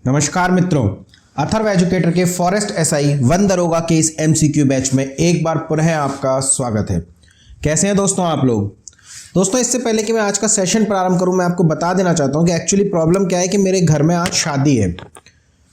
नमस्कार मित्रों, अथर्व एजुकेटर के फॉरेस्ट एसआई वन दरोगा के इस एमसीक्यू बैच में एक बार पुनः आपका स्वागत है। कैसे हैं दोस्तों आप लोग? दोस्तों, इससे पहले कि मैं आज का सेशन प्रारंभ करूं, मैं आपको बता देना चाहता हूं कि एक्चुअली प्रॉब्लम क्या है कि मेरे घर में आज शादी है।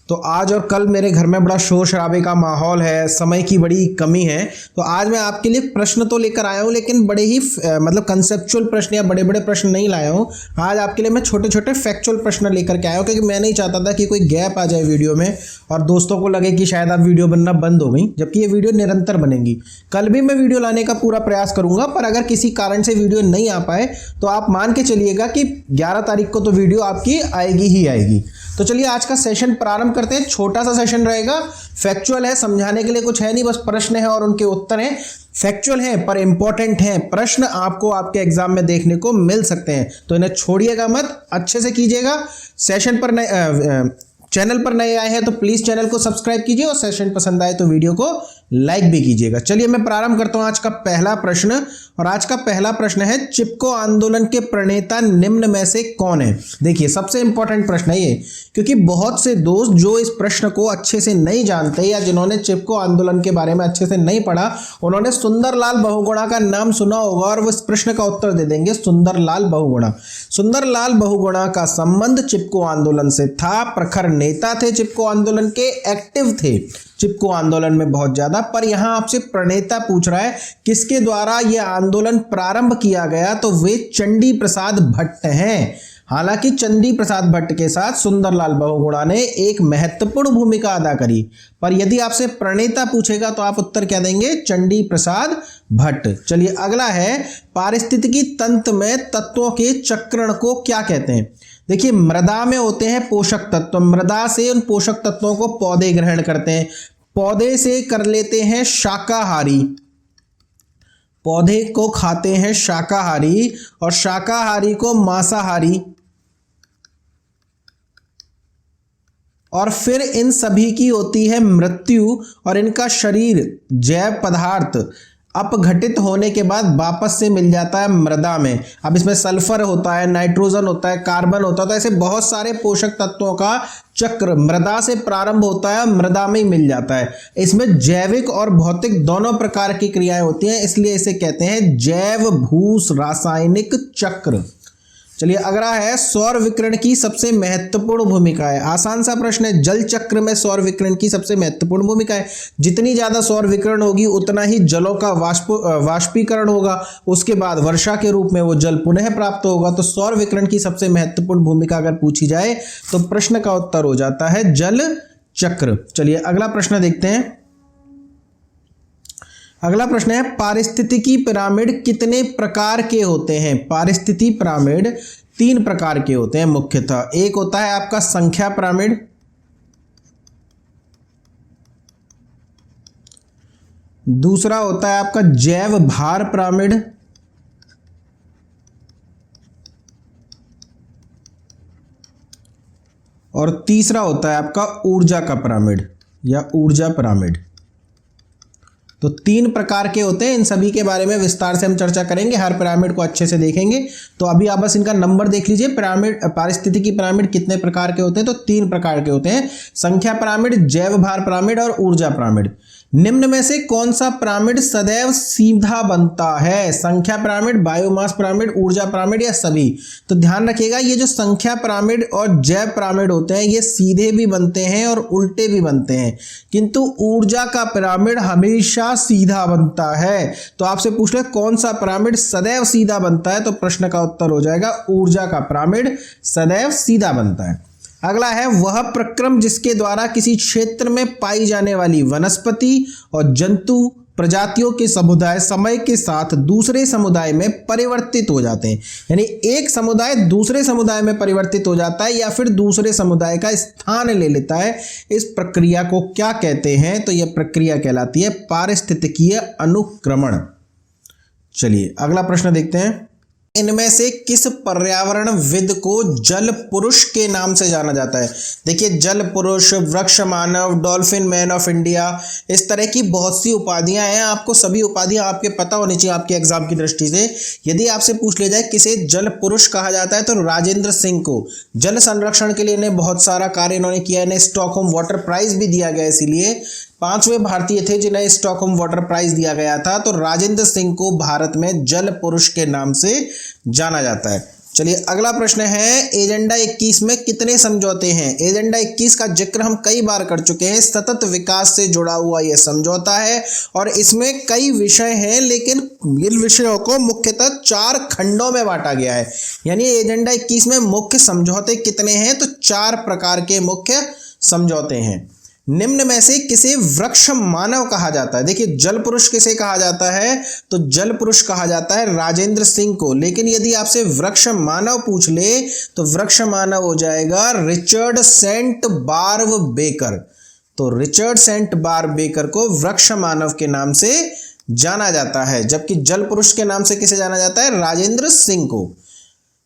तो आज और कल मेरे घर में बड़ा शोर शराबे का माहौल है, समय की बड़ी कमी है। तो आज मैं आपके लिए प्रश्न तो लेकर आया हूं, लेकिन बड़े ही मतलब कंसेप्चुअल प्रश्न या बड़े बड़े प्रश्न नहीं लाया हूं। आज आपके लिए मैं छोटे छोटे फैक्चुअल प्रश्न लेकर के आया हूं, क्योंकि मैं नहीं चाहता था कि कोई गैप आ जाए वीडियो में और दोस्तों को लगे कि शायद अब वीडियो बनना बंद हो गई, जबकि ये वीडियो निरंतर बनेगी। कल भी मैं वीडियो लाने का पूरा प्रयास करूंगा, पर अगर किसी कारण से वीडियो नहीं आ पाए तो आप मान के चलिएगा कि 11 तारीख को तो वीडियो आपकी आएगी ही आएगी। तो चलिए आज का सेशन प्रारंभ करते हैं। छोटा सा सेशन रहेगा, फैक्चुअल है, समझाने के लिए कुछ है नहीं, बस प्रश्न है और उनके उत्तर हैं। फैक्चुअल हैं पर इंपॉर्टेंट हैं, प्रश्न आपको आपके एग्जाम में देखने को मिल सकते हैं, तो इन्हें छोड़िएगा मत, अच्छे से कीजिएगा। सेशन पर चैनल पर नए आए हैं तो प्लीज चैनल को सब्सक्राइब कीजिए और सेशन पसंद आए तो वीडियो को लाइक भी कीजिएगा। चलिए मैं प्रारंभ करता हूं आज का पहला प्रश्न, और आज का पहला प्रश्न है, चिपको आंदोलन के प्रणेता निम्न में से कौन है? देखिए, सबसे इंपॉर्टेंट प्रश्न है ये, क्योंकि बहुत से दोस्त जो इस प्रश्न को अच्छे से नहीं जानते या जिन्होंने चिपको आंदोलन के बारे में अच्छे से नहीं पढ़ा, उन्होंने सुंदरलाल बहुगुणा का नाम सुना होगा और वो इस प्रश्न का उत्तर दे देंगे सुंदरलाल बहुगुणा। सुंदरलाल बहुगुणा का संबंध चिपको आंदोलन से था, प्रखर नेता थे चिपको आंदोलन के, एक्टिव थे चिपको आंदोलन में बहुत ज्यादा। पर यहां आपसे प्रणेता पूछ रहा है किसके द्वारा यह आंदोलन प्रारंभ किया गया, तो वे चंडी प्रसाद भट्ट हैं। हालांकि चंडी प्रसाद भट्ट के साथ सुंदरलाल बहुगुणा ने एक महत्वपूर्ण भूमिका अदा करी, पर यदि आपसे प्रणेता पूछेगा तो आप उत्तर क्या देंगे? चंडी प्रसाद भट्ट। चलिए अगला है, पारिस्थितिकी तंत्र में तत्वों के चक्रण को क्या कहते हैं? देखिए, मृदा में होते हैं पोषक तत्व, मृदा से उन पोषक तत्वों को पौधे ग्रहण करते हैं, पौधे से कर लेते हैं शाकाहारी, पौधे को खाते हैं शाकाहारी, और शाकाहारी को मांसाहारी, और फिर इन सभी की होती है मृत्यु और इनका शरीर जैव पदार्थ अपघटित होने के बाद वापस से मिल जाता है मृदा में। अब इसमें सल्फर होता है, नाइट्रोजन होता है, कार्बन होता है, तो ऐसे बहुत सारे पोषक तत्वों का चक्र मृदा से प्रारंभ होता है, मृदा में ही मिल जाता है। इसमें जैविक और भौतिक दोनों प्रकार की क्रियाएं होती हैं, इसलिए इसे कहते हैं जैव भूस रासायनिक चक्र। चलिए अगला है, सौर विकिरण की सबसे महत्वपूर्ण भूमिका है। आसान सा प्रश्न है, जल चक्र में सौर विकिरण की सबसे महत्वपूर्ण भूमिका है। जितनी ज्यादा सौर विकिरण होगी उतना ही जलों का वाष्पीकरण होगा, उसके बाद वर्षा के रूप में वो जल पुनः प्राप्त होगा। तो सौर विकिरण की सबसे महत्वपूर्ण भूमिका अगर पूछी जाए तो प्रश्न का उत्तर हो जाता है जल चक्र। चलिए अगला प्रश्न देखते हैं। अगला प्रश्न है, पारिस्थितिकी पिरामिड कितने प्रकार के होते हैं? पारिस्थितिकी पिरामिड 3 प्रकार के होते हैं मुख्यतः। एक होता है आपका संख्या पिरामिड, दूसरा होता है आपका जैव भार पिरामिड, और तीसरा होता है आपका ऊर्जा का पिरामिड या ऊर्जा पिरामिड। तो 3 प्रकार के होते हैं, इन सभी के बारे में विस्तार से हम चर्चा करेंगे, हर पिरामिड को अच्छे से देखेंगे। तो अभी आप बस इनका नंबर देख लीजिए। पिरामिड, पारिस्थितिकी पिरामिड कितने प्रकार के होते हैं? तो 3 प्रकार के होते हैं, संख्या पिरामिड, जैव भार पिरामिड और ऊर्जा पिरामिड। निम्न में से कौन सा पिरामिड सदैव सीधा बनता है? संख्या पिरामिड, बायोमास पिरामिड, ऊर्जा पिरामिड या सभी? तो ध्यान रखिएगा, ये जो संख्या पिरामिड और जैव पिरामिड होते हैं ये सीधे भी बनते हैं और उल्टे भी बनते हैं, किंतु ऊर्जा का पिरामिड हमेशा सीधा बनता है। तो आपसे पूछ ले कौन सा पिरामिड सदैव सीधा बनता है, तो प्रश्न का उत्तर हो जाएगा ऊर्जा का पिरामिड सदैव सीधा बनता है। अगला है, वह प्रक्रम जिसके द्वारा किसी क्षेत्र में पाई जाने वाली वनस्पति और जंतु प्रजातियों के समुदाय समय के साथ दूसरे समुदाय में परिवर्तित हो जाते हैं। यानी एक समुदाय दूसरे समुदाय में परिवर्तित हो जाता है या फिर दूसरे समुदाय का स्थान ले लेता है, इस प्रक्रिया को क्या कहते हैं? तो यह प्रक्रिया कहलाती है पारिस्थितिकीय अनुक्रमण। चलिए अगला प्रश्न देखते हैं। इनमें से किस पर्यावरणविद को जल पुरुष के नाम से जाना जाता है? देखिए, जल पुरुष, वृक्ष मानव, डॉल्फिन मैन ऑफ इंडिया, इस तरह की बहुत सी उपाधियां हैं। आपको सभी उपाधियां आपके पता होनी चाहिए आपके एग्जाम की दृष्टि से। यदि आपसे पूछ लिया जाए किसे जल पुरुष कहा जाता है, तो राजेंद्र सिंह को। जल संरक्षण के लिए इन्हें बहुत सारा कार्य इन्होंने किया। इन्हें स्टॉकहोम वाटर प्राइज भी दिया गया, इसीलिए 5वें भारतीय थे जिन्हें स्टॉकहोम वाटर प्राइज दिया गया था। तो राजेंद्र सिंह को भारत में जल पुरुष के नाम से जाना जाता है। चलिए अगला प्रश्न है, एजेंडा 21 में कितने समझौते हैं? एजेंडा 21 का जिक्र हम कई बार कर चुके हैं। सतत विकास से जुड़ा हुआ यह समझौता है और इसमें कई विषय हैं, लेकिन इन विषयों को मुख्यतः 4 खंडों में बांटा गया है। यानी एजेंडा 21 में मुख्य समझौते कितने हैं? तो 4 प्रकार के मुख्य समझौते हैं। निम्न में से किसे वृक्ष मानव कहा जाता है? देखिए, जल पुरुष किसे कहा जाता है? तो जल पुरुष कहा जाता है राजेंद्र सिंह को। लेकिन यदि आपसे वृक्ष मानव पूछ ले तो वृक्ष मानव हो जाएगा रिचर्ड सेंट बार्व बेकर। तो रिचर्ड सेंट बार्व बेकर को वृक्ष मानव के नाम से जाना जाता है, जबकि जल पुरुष के नाम से किसे जाना जाता है? राजेंद्र सिंह को।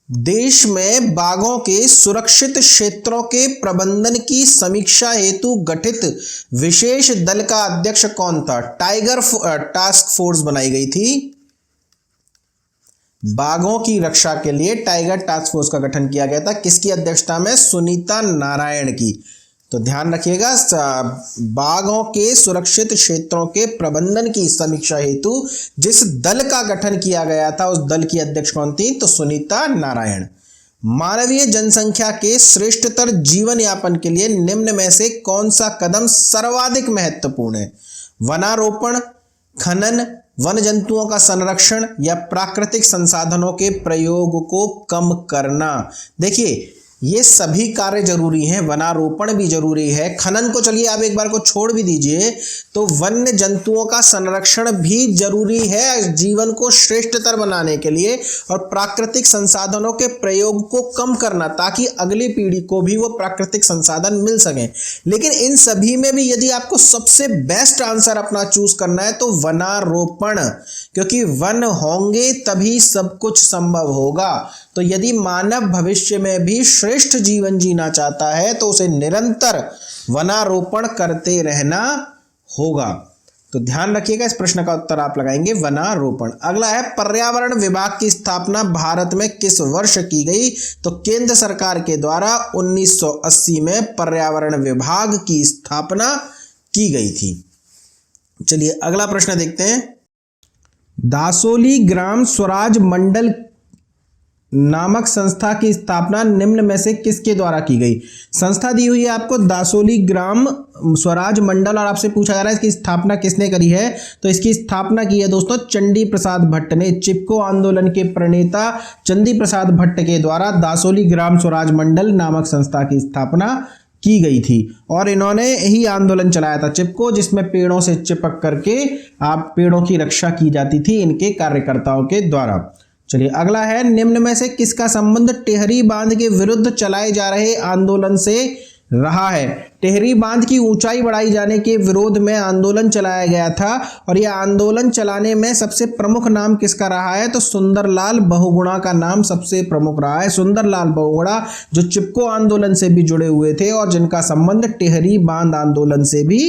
देश में बाघों के सुरक्षित क्षेत्रों के प्रबंधन की समीक्षा हेतु गठित विशेष दल का अध्यक्ष कौन था? टाइगर टास्क फोर्स बनाई गई थी। बाघों की रक्षा के लिए टाइगर टास्क फोर्स का गठन किया गया था। किसकी अध्यक्षता में? सुनीता नारायण की। तो ध्यान रखिएगा, बाघों के सुरक्षित क्षेत्रों के प्रबंधन की समीक्षा हेतु जिस दल का गठन किया गया था, उस दल की अध्यक्ष कौन थी? तो सुनीता नारायण। मानवीय जनसंख्या के श्रेष्ठतर जीवन यापन के लिए निम्न में से कौन सा कदम सर्वाधिक महत्वपूर्ण है? वनारोपण, खनन, वन जंतुओं का संरक्षण या प्राकृतिक संसाधनों के प्रयोग को कम करना? देखिए, ये सभी कार्य जरूरी हैं। वनारोपण भी जरूरी है, खनन को चलिए आप एक बार को छोड़ भी दीजिए, तो वन्य जंतुओं का संरक्षण भी जरूरी है जीवन को श्रेष्ठतर बनाने के लिए, और प्राकृतिक संसाधनों के प्रयोग को कम करना ताकि अगली पीढ़ी को भी वो प्राकृतिक संसाधन मिल सके। लेकिन इन सभी में भी यदि आपको सबसे बेस्ट आंसर अपना चूज करना है तो वनारोपण, क्योंकि वन होंगे तभी सब कुछ संभव होगा। तो यदि मानव भविष्य में भी श्रेष्ठ जीवन जीना चाहता है तो उसे निरंतर वनारोपण करते रहना होगा। तो ध्यान रखिएगा, इस प्रश्न का उत्तर आप लगाएंगे वनारोपण। अगला है, पर्यावरण विभाग की स्थापना भारत में किस वर्ष की गई? तो केंद्र सरकार के द्वारा 1980 में पर्यावरण विभाग की स्थापना की गई थी। चलिए अगला प्रश्न देखते हैं। दासोली ग्राम स्वराज मंडल नामक संस्था की स्थापना निम्न में से किसके द्वारा की गई? संस्था दी हुई है आपको दासोली ग्राम स्वराज मंडल, और आपसे पूछा जा रहा है इसकी स्थापना किसने करी है? तो इसकी स्थापना की है दोस्तों चंडी प्रसाद भट्ट ने। चिपको आंदोलन के प्रणेता चंडी प्रसाद भट्ट के द्वारा दासोली ग्राम स्वराज मंडल नामक संस्था की स्थापना की गई थी, और इन्होंने ही आंदोलन चलाया था चिपको, जिसमें पेड़ों से चिपक करके आप पेड़ों की रक्षा की जाती थी इनके कार्यकर्ताओं के द्वारा। चलिए अगला है, निम्न में से किसका संबंध टेहरी बांध के विरुद्ध चलाए जा रहे आंदोलन से रहा है? टेहरी बांध की ऊंचाई बढ़ाई जाने के विरोध में आंदोलन चलाया गया था, और यह आंदोलन चलाने में सबसे प्रमुख नाम किसका रहा है? तो सुंदरलाल बहुगुणा का नाम सबसे प्रमुख रहा है। सुंदरलाल बहुगुणा जो चिपको आंदोलन से भी जुड़े हुए थे और जिनका संबंध टेहरी बांध आंदोलन से भी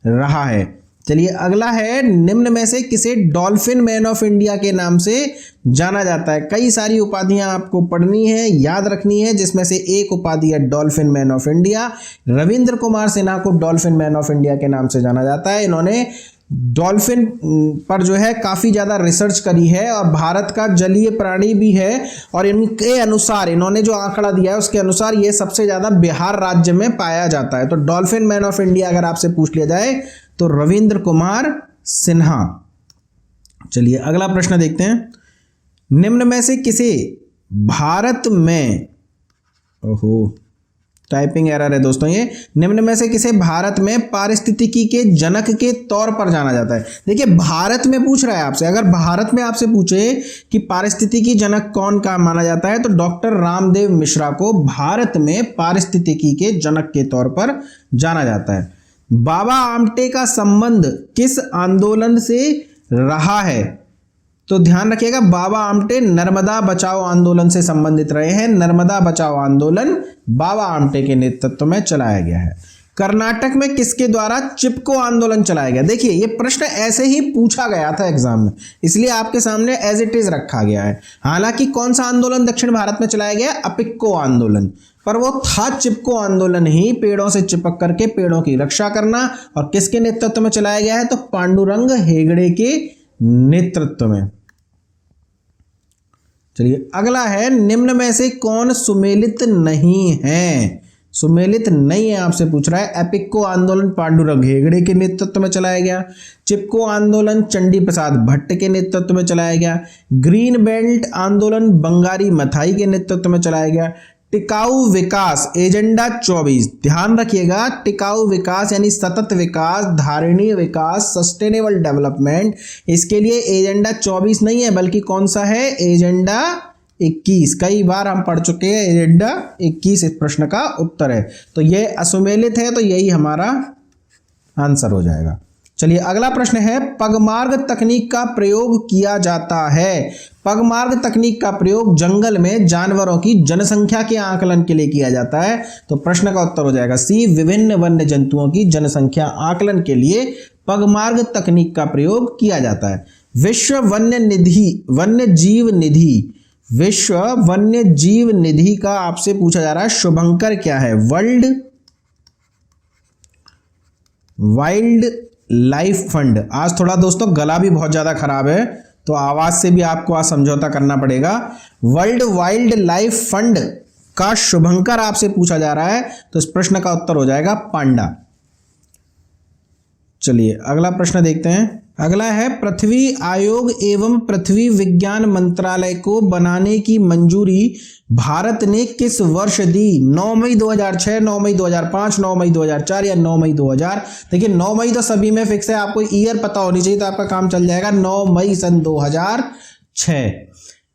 रहा है। चलिए अगला है, निम्न में से किसे डॉल्फिन मैन ऑफ इंडिया के नाम से जाना जाता है? कई सारी उपाधियां आपको पढ़नी है, याद रखनी है, जिसमें से एक उपाधि है dolphin man of India. Ravindra Kumar Sinha को डॉल्फिन मैन ऑफ इंडिया के नाम से जाना जाता है। इन्होंने डॉल्फिन पर जो है काफ़ी ज़्यादा रिसर्च करी है, और भारत का जलीय प्राणी भी है, और इनके अनुसार इन्होंने जो आंकड़ा दिया है उसके अनुसार ये सबसे ज़्यादा बिहार राज्य में पाया जाता है। तो डॉल्फिन मैन ऑफ इंडिया अगर आपसे पूछ लिया जाए तो रविंद्र कुमार सिन्हा। चलिए अगला प्रश्न देखते हैं। निम्न में से किसे भारत में, टाइपिंग एरर है दोस्तों ये, निम्न में से किसे भारत में पारिस्थितिकी के जनक के तौर पर जाना जाता है? देखिए, भारत में पूछ रहा है आपसे, अगर भारत में आपसे पूछे कि पारिस्थितिकी जनक कौन का माना जाता है, तो डॉक्टर रामदेव मिश्रा को भारत में पारिस्थितिकी के जनक के तौर पर जाना जाता है। बाबा आमटे का संबंध किस आंदोलन से रहा है? तो ध्यान रखिएगा, बाबा आमटे नर्मदा बचाओ आंदोलन से संबंधित रहे हैं। नर्मदा बचाओ आंदोलन बाबा आमटे के नेतृत्व में चलाया गया है। कर्नाटक में किसके द्वारा चिपको आंदोलन चलाया गया? देखिए ये प्रश्न ऐसे ही पूछा गया था एग्जाम में, इसलिए आपके सामने एज इट इज रखा गया है। हालांकि कौन सा आंदोलन दक्षिण भारत में चलाया गया? अपिक्को आंदोलन, पर वो था चिपको आंदोलन ही, पेड़ों से चिपक करके पेड़ों की रक्षा करना। और किसके नेतृत्व में चलाया गया है? तो पांडुरंग हेगड़े के नेतृत्व में। चलिए अगला है, निम्न में से कौन सुमेलित नहीं है? सुमेलित नहीं है आपसे पूछ रहा है। एपिक्को आंदोलन पांडुरंग हेगड़े के नेतृत्व में चलाया गया। चिपको आंदोलन चंडी प्रसाद भट्ट के नेतृत्व में चलाया गया। ग्रीन बेल्ट आंदोलन बंगारी मथाई के नेतृत्व में चलाया गया। टिकाऊ विकास एजेंडा 24, ध्यान रखिएगा, टिकाऊ विकास यानी सतत विकास, धारणीय विकास, सस्टेनेबल डेवलपमेंट, इसके लिए एजेंडा 24 नहीं है, बल्कि कौन सा है? एजेंडा 21। कई बार हम पढ़ चुके हैं, एजेंडा 21 इस प्रश्न का उत्तर है। तो ये असुमेलित है, तो यही हमारा आंसर हो जाएगा। चलिए अगला प्रश्न है, पगमार्ग तकनीक का प्रयोग किया जाता है। पगमार्ग तकनीक का प्रयोग जंगल में जानवरों की जनसंख्या के आकलन के लिए किया जाता है। तो प्रश्न का उत्तर हो जाएगा सी, विभिन्न वन्य जंतुओं की जनसंख्या आकलन के लिए पगमार्ग तकनीक का प्रयोग किया जाता है। विश्व वन्य जीव निधि का आपसे पूछा जा रहा है, शुभंकर क्या है? Wild life fund. आज थोड़ा दोस्तों गला भी बहुत ज्यादा खराब है, तो आवाज से भी आपको आज समझौता करना पड़ेगा। वर्ल्ड वाइल्ड लाइफ फंड का शुभंकर आपसे पूछा जा रहा है, तो इस प्रश्न का उत्तर हो जाएगा पांडा। चलिए अगला प्रश्न देखते हैं। अगला है, पृथ्वी आयोग एवं पृथ्वी विज्ञान मंत्रालय को बनाने की मंजूरी भारत ने किस वर्ष दी? 9 मई 2006, 9 मई 2005, 9 मई 2004 या 9 मई 2000? देखिए 9 मई तो सभी में फिक्स है, आपको ईयर पता होनी चाहिए तो आपका काम चल जाएगा। 9 मई सन 2006।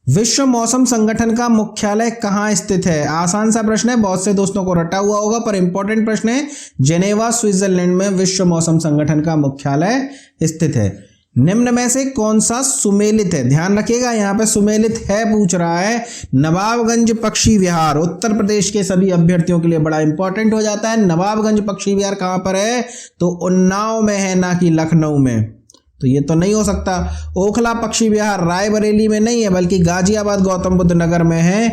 विश्व मौसम संगठन का मुख्यालय कहाँ स्थित है? आसान सा प्रश्न है, बहुत से दोस्तों को रटा हुआ होगा, पर इंपॉर्टेंट प्रश्न है। जेनेवा स्विट्जरलैंड में विश्व मौसम संगठन का मुख्यालय स्थित है। निम्न में से कौन सा सुमेलित है? ध्यान रखिएगा, यहाँ पे सुमेलित है पूछ रहा है। नवाबगंज पक्षी विहार उत्तर प्रदेश के सभी अभ्यर्थियों के लिए बड़ा इंपॉर्टेंट हो जाता है। नवाबगंज पक्षी विहार कहाँ पर है? तो उन्नाव में है, ना कि लखनऊ में। तो ये तो नहीं हो सकता। ओखला पक्षी विहार रायबरेली में नहीं है, बल्कि गाजियाबाद गौतम बुद्ध नगर में है,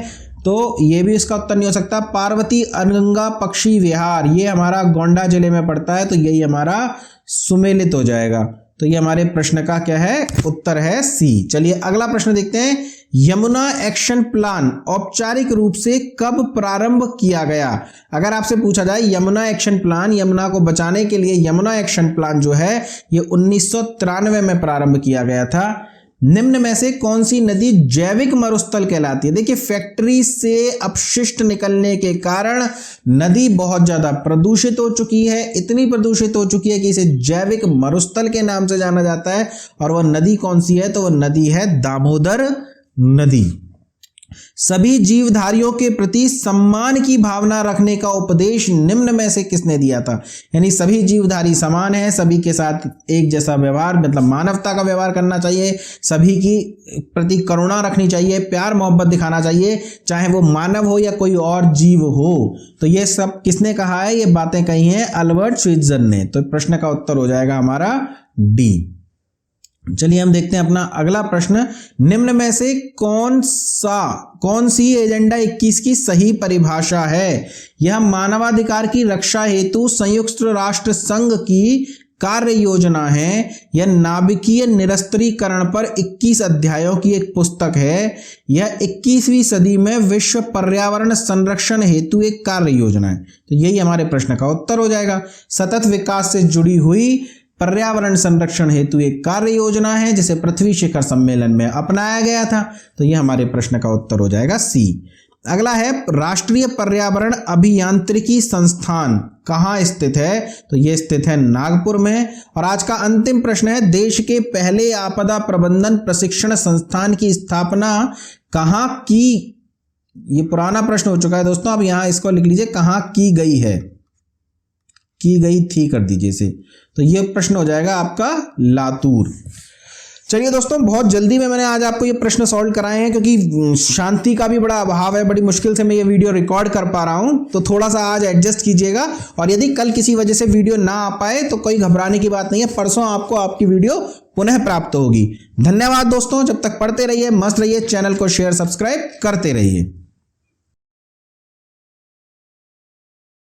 तो ये भी इसका उत्तर नहीं हो सकता। पार्वती अनगंगा पक्षी विहार ये हमारा गोंडा जिले में पड़ता है, तो यही हमारा सुमेलित हो जाएगा। तो ये हमारे प्रश्न का क्या है? उत्तर है सी। चलिए अगला प्रश्न देखते हैं। यमुना एक्शन प्लान औपचारिक रूप से कब प्रारंभ किया गया? अगर आपसे पूछा जाए यमुना एक्शन प्लान, यमुना को बचाने के लिए यमुना एक्शन प्लान जो है ये 1993 में प्रारंभ किया गया था। निम्न में से कौन सी नदी जैविक मरुस्थल कहलाती है? देखिए फैक्ट्री से अपशिष्ट निकलने के कारण नदी बहुत ज्यादा प्रदूषित हो चुकी है, इतनी प्रदूषित हो चुकी है कि इसे जैविक मरुस्थल के नाम से जाना जाता है। और वह नदी कौन सी है? तो वह नदी है दामोदर नदी। सभी जीवधारियों के प्रति सम्मान की भावना रखने का उपदेश निम्न में से किसने दिया था? यानी सभी जीवधारी समान है, सभी के साथ एक जैसा व्यवहार, मतलब मानवता का व्यवहार करना चाहिए, सभी की प्रति करुणा रखनी चाहिए, प्यार मोहब्बत दिखाना चाहिए, चाहे वो मानव हो या कोई और जीव हो। तो ये सब किसने कहा है? ये बातें कही हैं अल्बर्ट श्वीट्जर ने। तो प्रश्न का उत्तर हो जाएगा हमारा डी। चलिए हम देखते हैं अपना अगला प्रश्न। निम्न में से कौन सी एजेंडा 21 की सही परिभाषा है? यह मानवाधिकार की रक्षा हेतु संयुक्त राष्ट्र संघ की कार्य योजना है। यह नाभिकीय निरस्त्रीकरण पर 21 अध्यायों की एक पुस्तक है। यह 21वीं सदी में विश्व पर्यावरण संरक्षण हेतु एक कार्य योजना है। तो यही हमारे प्रश्न का उत्तर हो जाएगा। सतत विकास से जुड़ी हुई पर्यावरण संरक्षण हेतु एक कार्य योजना है जिसे पृथ्वी शिखर सम्मेलन में अपनाया गया था। तो यह हमारे प्रश्न का उत्तर हो जाएगा सी। अगला है, राष्ट्रीय पर्यावरण अभियांत्रिकी संस्थान कहाँ स्थित है? तो यह स्थित है नागपुर में। और आज का अंतिम प्रश्न है, देश के पहले आपदा प्रबंधन प्रशिक्षण संस्थान की स्थापना कहाँ की? ये पुराना प्रश्न हो चुका है दोस्तों, अब यहां इसको लिख लीजिए, कहाँ की गई है, की गई थी कर दीजिए इसे। तो ये प्रश्न हो जाएगा आपका लातूर। चलिए दोस्तों, बहुत जल्दी में मैंने आज आपको ये प्रश्न सॉल्व कराए हैं, क्योंकि शांति का भी बड़ा अभाव है, बड़ी मुश्किल से मैं ये वीडियो रिकॉर्ड कर पा रहा हूं, तो थोड़ा सा आज एडजस्ट कीजिएगा। और यदि कल किसी वजह से वीडियो ना आ पाए तो कोई घबराने की बात नहीं है, परसों आपको आपकी वीडियो पुनः प्राप्त होगी। धन्यवाद दोस्तों, जब तक पढ़ते रहिए, मस्त रहिए, चैनल को शेयर सब्सक्राइब करते रहिए।